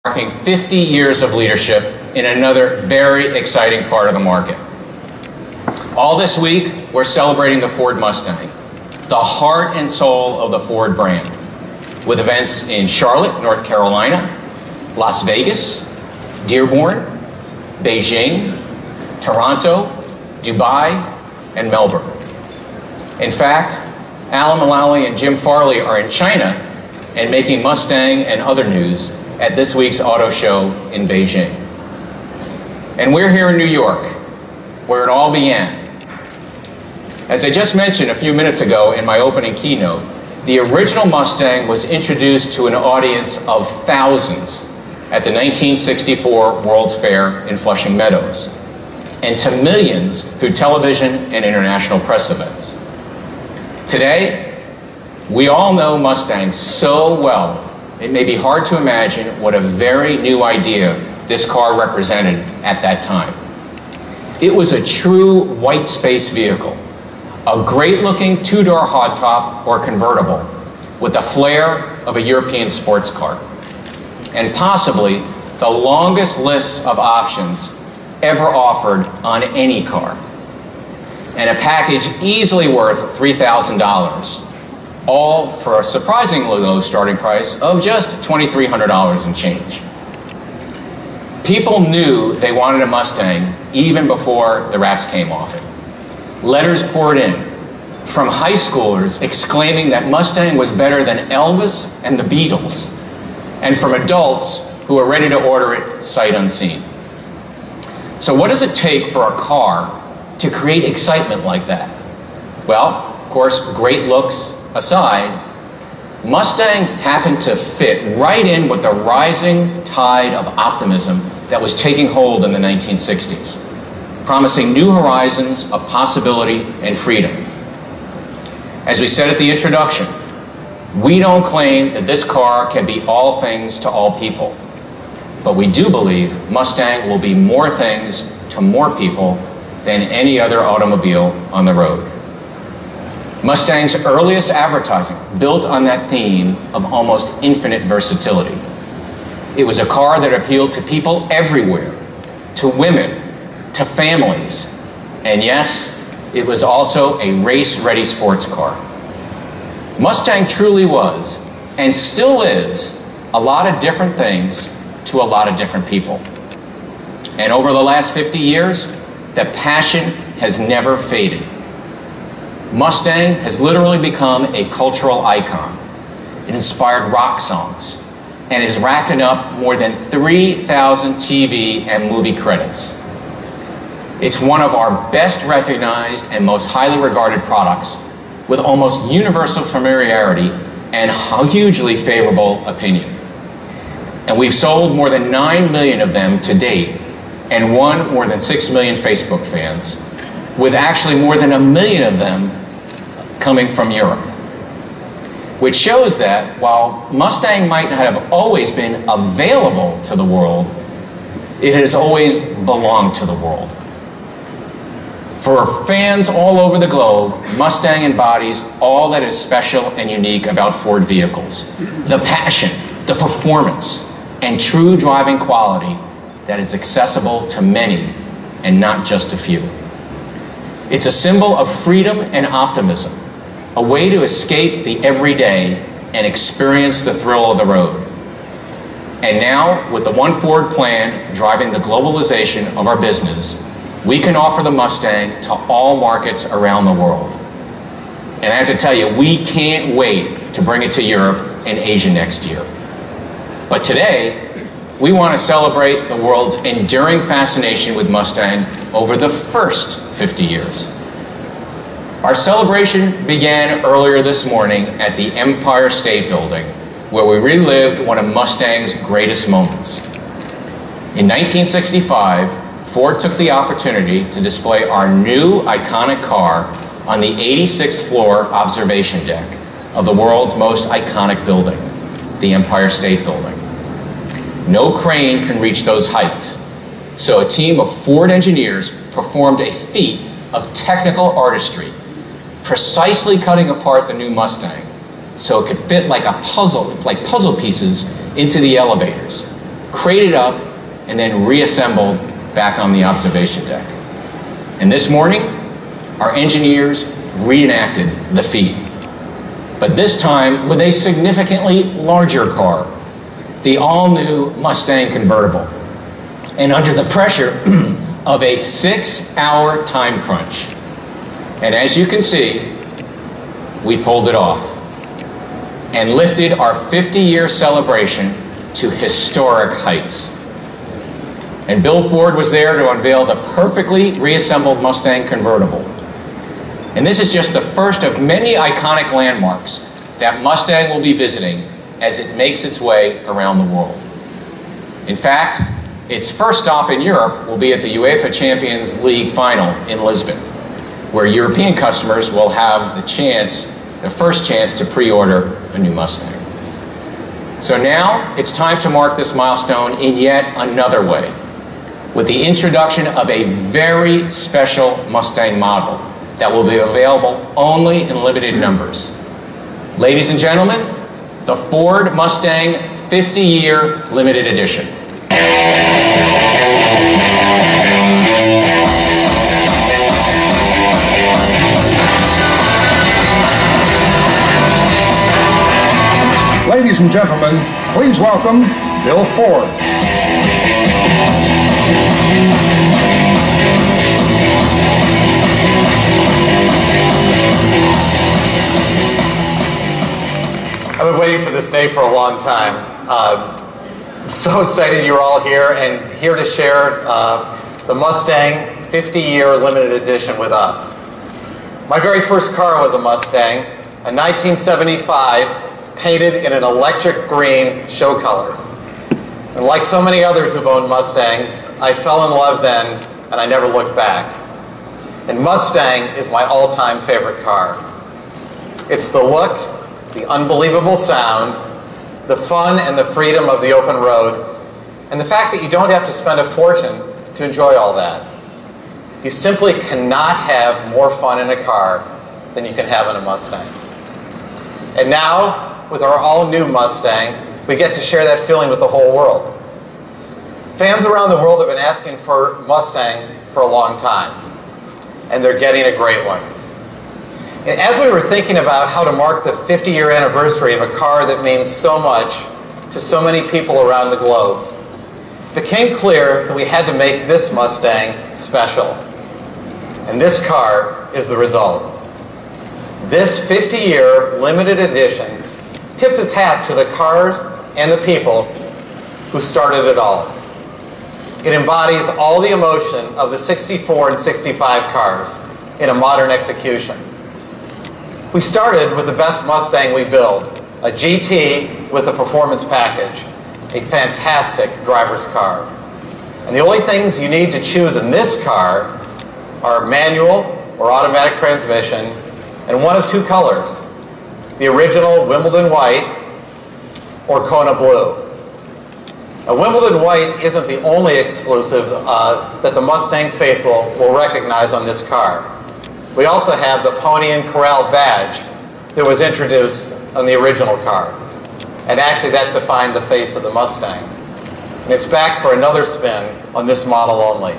marking 50 years of leadership in another very exciting part of the market. All this week, we're celebrating the Ford Mustang, the heart and soul of the Ford brand, with events in Charlotte, North Carolina, Las Vegas, Dearborn, Beijing, Toronto, Dubai, and Melbourne. In fact, Alan Mulally and Jim Farley are in China and making Mustang and other news at this week's auto show in Beijing. And we're here in New York, where it all began. As I just mentioned a few minutes ago in my opening keynote, the original Mustang was introduced to an audience of thousands at the 1964 World's Fair in Flushing Meadows, and to millions through television and international press events. Today, we all know Mustang so well, it may be hard to imagine what a very new idea this car represented at that time. It was a true white space vehicle, a great-looking two-door hardtop or convertible with the flair of a European sports car, and possibly the longest list of options ever offered on any car, and a package easily worth $3,000, all for a surprisingly low starting price of just $2,300 and change. People knew they wanted a Mustang even before the wraps came off it. Letters poured in from high schoolers exclaiming that Mustang was better than Elvis and the Beatles, and from adults who were ready to order it sight unseen. So what does it take for a car to create excitement like that? Well, of course, great looks aside, Mustang happened to fit right in with the rising tide of optimism that was taking hold in the 1960s, promising new horizons of possibility and freedom. As we said at the introduction, we don't claim that this car can be all things to all people, but we do believe Mustang will be more things to more people than any other automobile on the road. Mustang's earliest advertising built on that theme of almost infinite versatility. It was a car that appealed to people everywhere, to women, to families, and yes, it was also a race-ready sports car. Mustang truly was, and still is, a lot of different things to a lot of different people. And over the last 50 years, the passion has never faded. Mustang has literally become a cultural icon. It inspired rock songs and is racking up more than 3,000 TV and movie credits. It's one of our best recognized and most highly regarded products, with almost universal familiarity and a hugely favorable opinion. And we've sold more than 9 million of them to date and won more than 6 million Facebook fans, with actually more than 1 million of them coming from Europe. Which shows that while Mustang might not have always been available to the world, it has always belonged to the world. For fans all over the globe, Mustang embodies all that is special and unique about Ford vehicles. The passion, the performance, and true driving quality that is accessible to many and not just a few. It's a symbol of freedom and optimism, a way to escape the everyday and experience the thrill of the road. And now, with the One Ford plan driving the globalization of our business, we can offer the Mustang to all markets around the world. And I have to tell you, we can't wait to bring it to Europe and Asia next year. But today, we want to celebrate the world's enduring fascination with Mustang over the first 50 years. Our celebration began earlier this morning at the Empire State Building, where we relived one of Mustang's greatest moments. In 1965, Ford took the opportunity to display our new iconic car on the 86th floor observation deck of the world's most iconic building, the Empire State Building. No crane can reach those heights, so a team of Ford engineers performed a feat of technical artistry, precisely cutting apart the new Mustang so it could fit like puzzle pieces into the elevators, crated up, and then reassembled back on the observation deck. And this morning, our engineers reenacted the feat, but this time with a significantly larger car, the all-new Mustang convertible, and under the pressure of a 6-hour time crunch. And as you can see, we pulled it off and lifted our 50-year celebration to historic heights. And Bill Ford was there to unveil the perfectly reassembled Mustang convertible. And this is just the first of many iconic landmarks that Mustang will be visiting as it makes its way around the world. In fact, its first stop in Europe will be at the UEFA Champions League final in Lisbon, where European customers will have the first chance to pre-order a new Mustang. So now it's time to mark this milestone in yet another way, with the introduction of a very special Mustang model that will be available only in limited numbers. Ladies and gentlemen, the Ford Mustang 50-year limited edition. Ladies and gentlemen, please welcome Bill Ford. I've been waiting for this day for a long time. I'm so excited you're all here and here to share the Mustang 50-year limited edition with us. My very first car was a Mustang, a 1975 painted in an electric green show color. And like so many others who've owned Mustangs, I fell in love then and I never looked back. And Mustang is my all-time favorite car. It's the look, the unbelievable sound, the fun and the freedom of the open road, and the fact that you don't have to spend a fortune to enjoy all that. You simply cannot have more fun in a car than you can have in a Mustang. And now, with our all-new Mustang, we get to share that feeling with the whole world. Fans around the world have been asking for Mustang for a long time, and they're getting a great one. And as we were thinking about how to mark the 50-year anniversary of a car that means so much to so many people around the globe, it became clear that we had to make this Mustang special. And this car is the result. This 50-year limited edition tips its hat to the cars and the people who started it all. It embodies all the emotion of the 64 and 65 cars in a modern execution. We started with the best Mustang we build, a GT with a performance package, a fantastic driver's car. And the only things you need to choose in this car are manual or automatic transmission and one of two colors, the original Wimbledon White or Kona Blue. Now, Wimbledon White isn't the only exclusive that the Mustang faithful will recognize on this car. We also have the Pony and Corral badge that was introduced on the original car. And actually that defined the face of the Mustang. And it's back for another spin on this model only.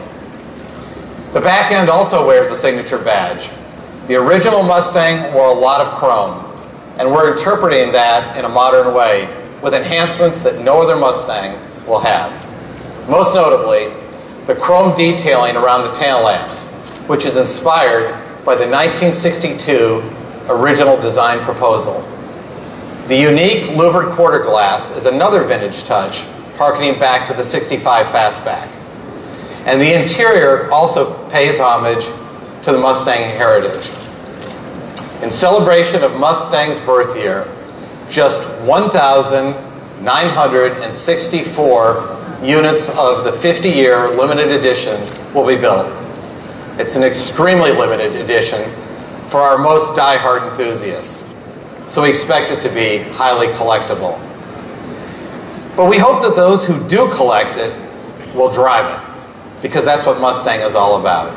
The back end also wears a signature badge. The original Mustang wore a lot of chrome, and we're interpreting that in a modern way with enhancements that no other Mustang will have. Most notably, the chrome detailing around the tail lamps, which is inspired by the 1962 original design proposal. The unique louvered quarter glass is another vintage touch, harkening back to the 65 Fastback. And the interior also pays homage to the Mustang heritage. In celebration of Mustang's birth year, just 1,964 units of the 50-year limited edition will be built. It's an extremely limited edition for our most die-hard enthusiasts, so we expect it to be highly collectible. But we hope that those who do collect it will drive it, because that's what Mustang is all about.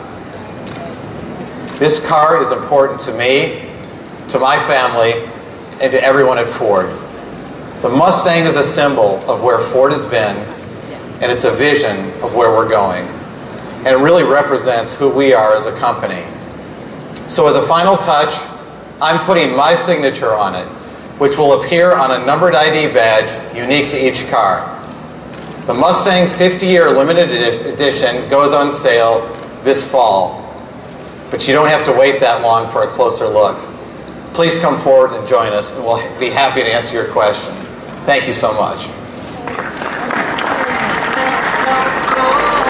This car is important to me, to my family, and to everyone at Ford. The Mustang is a symbol of where Ford has been and it's a vision of where we're going. And it really represents who we are as a company. So as a final touch, I'm putting my signature on it, which will appear on a numbered ID badge unique to each car. The Mustang 50-year limited edition goes on sale this fall, but you don't have to wait that long for a closer look. Please come forward and join us, and we'll be happy to answer your questions. Thank you so much.